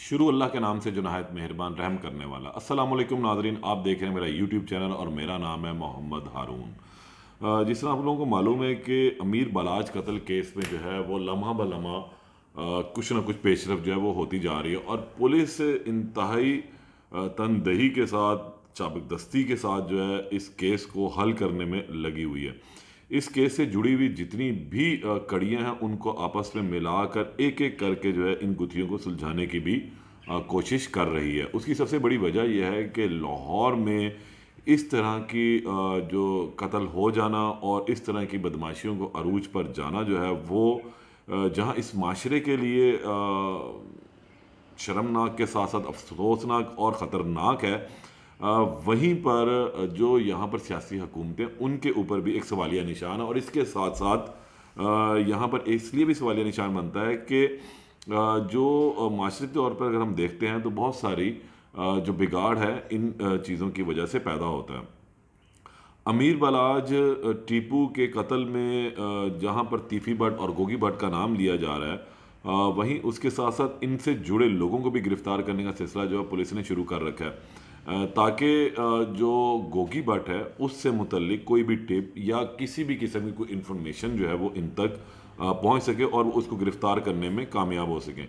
शुरू अल्लाह के नाम से जो नहायत मेहरबान रहम करने वाला। अस्सलाम वालेकुम नाज़रीन, आप देख रहे हैं मेरा यूट्यूब चैनल और मेरा नाम है मोहम्मद हारून। जिस तरह आप लोगों को मालूम है कि अमीर बलाज कत्ल केस में जो है वो लम्हा ब लम्हा कुछ ना कुछ पेशरफ जो है वो होती जा रही है और पुलिस इंतहाई तनदही के साथ, चाबकदस्ती के साथ जो है इस केस को हल करने में लगी हुई है। इस केस से जुड़ी हुई जितनी भी कड़ियाँ हैं उनको आपस में मिलाकर एक एक करके जो है इन गुत्थियों को सुलझाने की भी कोशिश कर रही है। उसकी सबसे बड़ी वजह यह है कि लाहौर में इस तरह की जो कत्ल हो जाना और इस तरह की बदमाशियों को अरूज पर जाना जो है वो जहाँ इस माशरे के लिए शर्मनाक के साथ साथ अफसोसनाक और ख़तरनाक है, वहीं पर जो यहाँ पर सियासी हुकूमतें उनके ऊपर भी एक सवालिया निशान है। और इसके साथ साथ यहाँ पर इसलिए भी सवालिया निशान बनता है कि जो माशरती तौर पर अगर हम देखते हैं तो बहुत सारी जो बिगाड़ है इन चीज़ों की वजह से पैदा होता है। अमीर बलाज टीपू के कत्ल में जहाँ पर तीफी भट्ट और गोगी भट्ट का नाम लिया जा रहा है, वहीं उसके साथ साथ इनसे जुड़े लोगों को भी गिरफ्तार करने का सिलसिला जो है पुलिस ने शुरू कर रखा है, ताकि जो गोगी भट्ट है उससे मुतल्लिक कोई भी टिप या किसी भी किस्म की कोई इन्फॉर्मेशन जो है वो इन तक पहुंच सके और वो उसको गिरफ्तार करने में कामयाब हो सकें।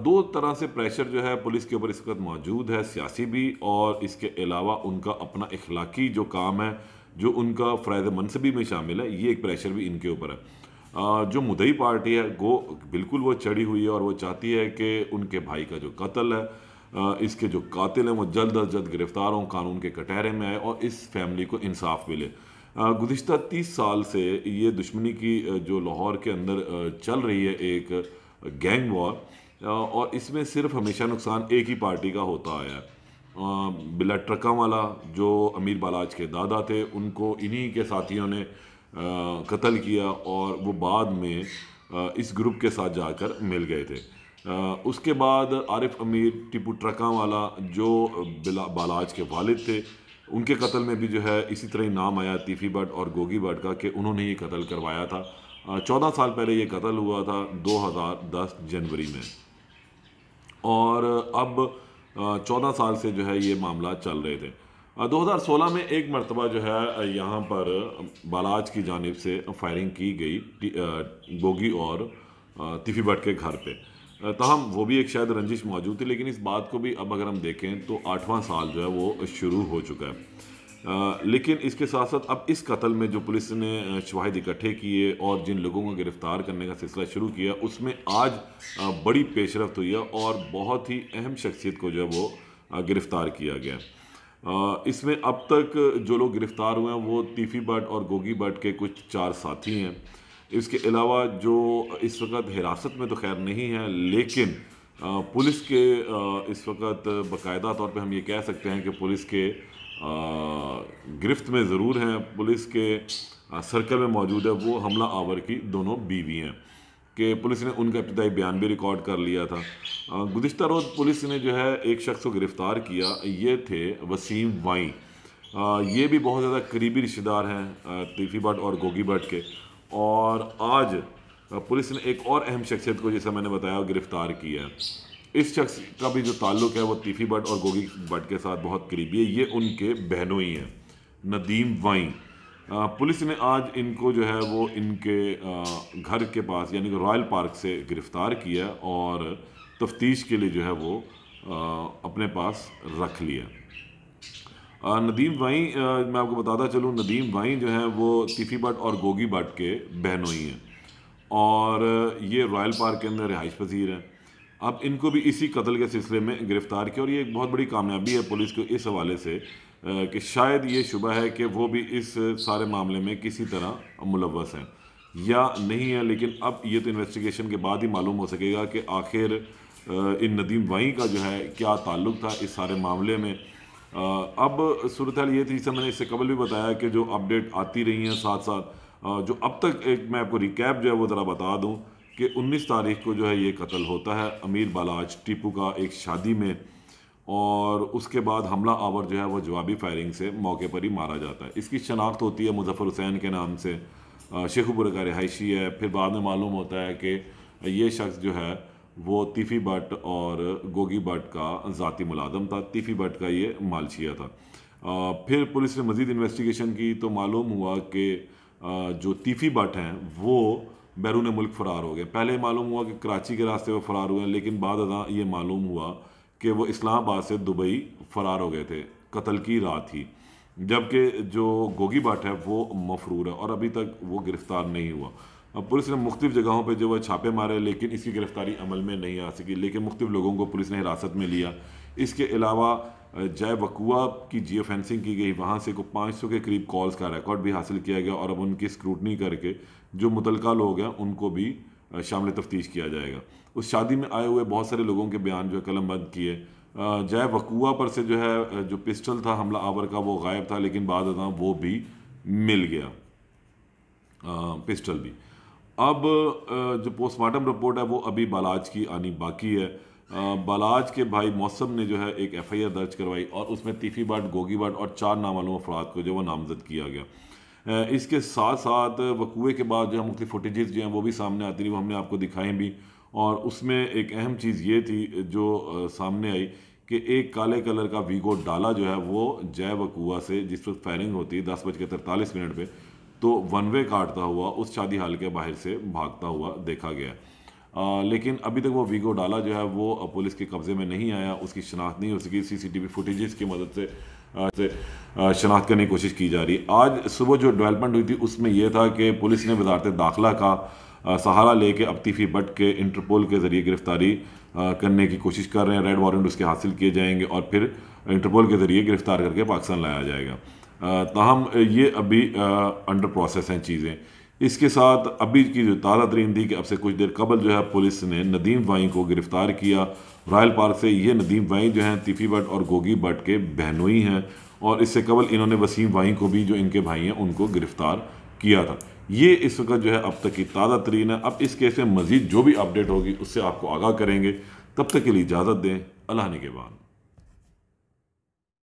दो तरह से प्रेशर जो है पुलिस के ऊपर इस वक्त मौजूद है, सियासी भी और इसके अलावा उनका अपना इखलाकी जो काम है, जो उनका फ़राइज़ मनसबी में शामिल है, ये एक प्रेशर भी इनके ऊपर है। जो मुद्दई पार्टी है वो बिल्कुल वो चढ़ी हुई है और वो चाहती है कि उनके भाई का जो कत्ल है, इसके जो कातिल हैं वो जल्द अज जल्द गिरफ्तार हों, कानून के कटहरे में आए और इस फैमिली को इंसाफ मिले। गुज़िश्ता 30 साल से ये दुश्मनी की जो लाहौर के अंदर चल रही है एक गैंग वॉर, और इसमें सिर्फ हमेशा नुकसान एक ही पार्टी का होता आया है। बिला ट्रका वाला जो अमीर बालाज के दादा थे उनको इन्हीं के साथियों ने कत्ल किया और वो बाद में इस ग्रुप के साथ जाकर मिल गए थे। उसके बाद आरिफ अमीर टीपू ट्रका वाला जो बिला बालाज के वालिद थे, उनके कत्ल में भी जो है इसी तरह ही नाम आया तीफी भट्ट और गोगी भट्ट का कि उन्होंने ये कत्ल करवाया था। 14 साल पहले ये कत्ल हुआ था 2010 जनवरी में, और अब 14 साल से जो है ये मामला चल रहे थे। 2016 में एक मरतबा जो है यहाँ पर बालाज की जानिब से फायरिंग की गई गोगी और तिफी भट्ट के घर पे। ताहम वो भी एक शायद रंजिश मौजूद थी, लेकिन इस बात को भी अब अगर हम देखें तो 8वां साल जो है वो शुरू हो चुका है। लेकिन इसके साथ साथ अब इस कत्ल में जो पुलिस ने शवाहिद इकट्ठे किए और जिन लोगों को गिरफ्तार करने का सिलसिला शुरू किया, उसमें आज बड़ी पेशरफ्त हुई है और बहुत ही अहम शख्सियत को जो है वो गिरफ्तार किया गया। इसमें अब तक जो लोग गिरफ्तार हुए हैं वो तीफी भट्ट और गोगी भट्ट के कुछ 4 साथी हैं। इसके अलावा जो इस वक्त हिरासत में तो खैर नहीं है, लेकिन पुलिस के इस वक्त बाकायदा तौर पे हम ये कह सकते हैं कि पुलिस के गिरफ्त में ज़रूर हैं, पुलिस के सर्कल में मौजूद है वो हमला आवर की दोनों बीवी हैं कि पुलिस ने उनका इब्तदाई बयान भी रिकॉर्ड कर लिया था। गुज़िश्ता रोज़ पुलिस ने जो है एक शख्स को गिरफ़्तार किया, ये थे वसीम वाई। ये भी बहुत ज़्यादा करीबी रिश्तेदार हैं तीफी भट्ट और गोगी भट्ट के, और आज पुलिस ने एक और अहम शख्सियत को, जैसा मैंने बताया, गिरफ़्तार किया है। इस शख्स का भी जो ताल्लुक़ है वो तीफी भट्ट और गोगी भट्ट के साथ बहुत करीबी है, ये उनके बहनोई हैं, नदीम वाई। पुलिस ने आज इनको जो है वो इनके घर के पास यानी कि रॉयल पार्क से गिरफ़्तार किया और तफ्तीश के लिए जो है वो अपने पास रख लिया। नदीम वाई, मैं आपको बताता चलूँ, नदीम वाई जो है वो तीफी भट्ट और गोगी भट्ट के बहनोई हैं और ये रॉयल पार्क के अंदर रिहाइश पजीर हैं। अब इनको भी इसी कत्ल के सिलसिले में गिरफ़्तार किया और ये एक बहुत बड़ी कामयाबी है पुलिस को इस हवाले से कि शायद ये शुबा है कि वो भी इस सारे मामले में किसी तरह मुलव्वस हैं या नहीं है, लेकिन अब ये तो इन्वेस्टिगेशन के बाद ही मालूम हो सकेगा कि आखिर इन नदीम वाई का जो है क्या ताल्लुक़ था इस सारे मामले में। अब सूरत हाल ये थी, जैसे मैंने इससे कबल भी बताया कि जो अपडेट आती रही हैं साथ साथ जो अब तक, एक मैं आपको रिकैप जो है वो ज़रा बता दूँ कि 19 तारीख को जो है ये कत्ल होता है अमीर बालाज टीपू का एक शादी में, और उसके बाद हमला आवर जो है वो जवाबी फायरिंग से मौके पर ही मारा जाता है। इसकी शनाख्त होती है मुज़फ़्फ़र हुसैन के नाम से, शेखुपुर का रिहायशी है। फिर बाद में मालूम होता है कि ये शख्स जो है वो तीफ़ी भट्ट और गोगी भट्ट का ज़ाती मुलाज़म था। तीफ़ी भट्ट का ये मालशिया था। फिर पुलिस ने मज़ीद इन्वेस्टिगेशन की तो मालूम हुआ कि जो तीफ़ी भट्ट हैं वो बैरून मुल्क फ़रार हो गए। पहले मालूम हुआ कि कराची के रास्ते वो फ़रार हुए हैं, लेकिन बाद अज़ां ये मालूम हुआ कि वो इस्लामाबाद से दुबई फ़रार हो गए थे कत्ल की रात ही। जबकि जो गोगी भट्ट है वो मफरूर है और अभी तक वो गिरफ़्तार नहीं हुआ। अब पुलिस ने मुख्तलिफ़ जगहों पे जो है छापे मारे, लेकिन इसकी गिरफ़्तारी अमल में नहीं आ सकी। लेकिन मुख्तलिफ़ लोगों को पुलिस ने हिरासत में लिया। इसके अलावा जय वकुआ की जियो फेंसिंग की गई, वहाँ से को 500 के करीब कॉल्स का रिकॉर्ड भी हासिल किया गया और अब उनकी स्क्रूटनी करके जो मुतलका लोग हैं उनको भी शामिल तफ्तीश किया जाएगा। उस शादी में आए हुए बहुत सारे लोगों के बयान जो है कलमबंद किए। जय वकुआ पर से जो है जो पिस्टल था हमला आवर का वो गायब था, लेकिन बाद अज़ां वो भी मिल गया, पिस्टल भी। अब जो पोस्टमार्टम रिपोर्ट है वो अभी बालाज की आनी बाकी है। बालाज के भाई मौसम ने जो है एक FIR दर्ज करवाई और उसमें तीफ़ी भट्ट, गोगी भट्ट और 4 नामालूम अफराद को जो वो नामजद किया गया। इसके साथ साथ वकूए के बाद जो है मुख्तलिफ फुटेजेस जो हैं वो भी सामने आती रही, वो हमने आपको दिखाई भी। और उसमें एक अहम चीज़ ये थी जो सामने आई कि एक काले कलर का वीगो डाला जो है वो जय वकुआ से जिस वक्त फायरिंग होती है 10:43 पे, तो वन वे काटता हुआ उस शादी हाल के बाहर से भागता हुआ देखा गया। लेकिन अभी तक वो वीगो डाला जो है वो पुलिस के कब्ज़े में नहीं आया, उसकी शनाख्त नहीं हो सकी। CCTV फुटेजेस की मदद से शनाख्त करने की कोशिश की जा रही है। आज सुबह जो डेवलपमेंट हुई थी उसमें यह था कि पुलिस ने वजारत दाखिला का सहारा लेके अब तीफ़ी भट्ट के इंटरपोल के ज़रिए गिरफ़्तारी करने की कोशिश कर रहे हैं। रेड वारंट उसके हासिल किए जाएंगे और फिर इंटरपोल के ज़रिए गिरफ़्तार करके पाकिस्तान लाया जाएगा। ताहम ये अभी अंडर प्रोसेस हैं चीज़ें। इसके साथ अभी की जो ताज़ा तरीन थी कि अब से कुछ देर कबल जो है पुलिस ने नदीम वाई को गिरफ़्तार किया रॉयल पार्क से। ये नदीम वाई जो हैं तीफ़ी भट्ट और गोगी भट्ट के बहनोई हैं और इससे कबल इन्होंने वसीम वाई को भी जो इनके भाई हैं उनको गिरफ़्तार किया था। ये इस वक्त जो है अब तक की ताज़ा तरीन है। अब इस केस में मज़ीद जो भी अपडेट होगी उससे आपको आगाह करेंगे। तब तक के लिए इजाज़त दें। अल्लाह निगहबान।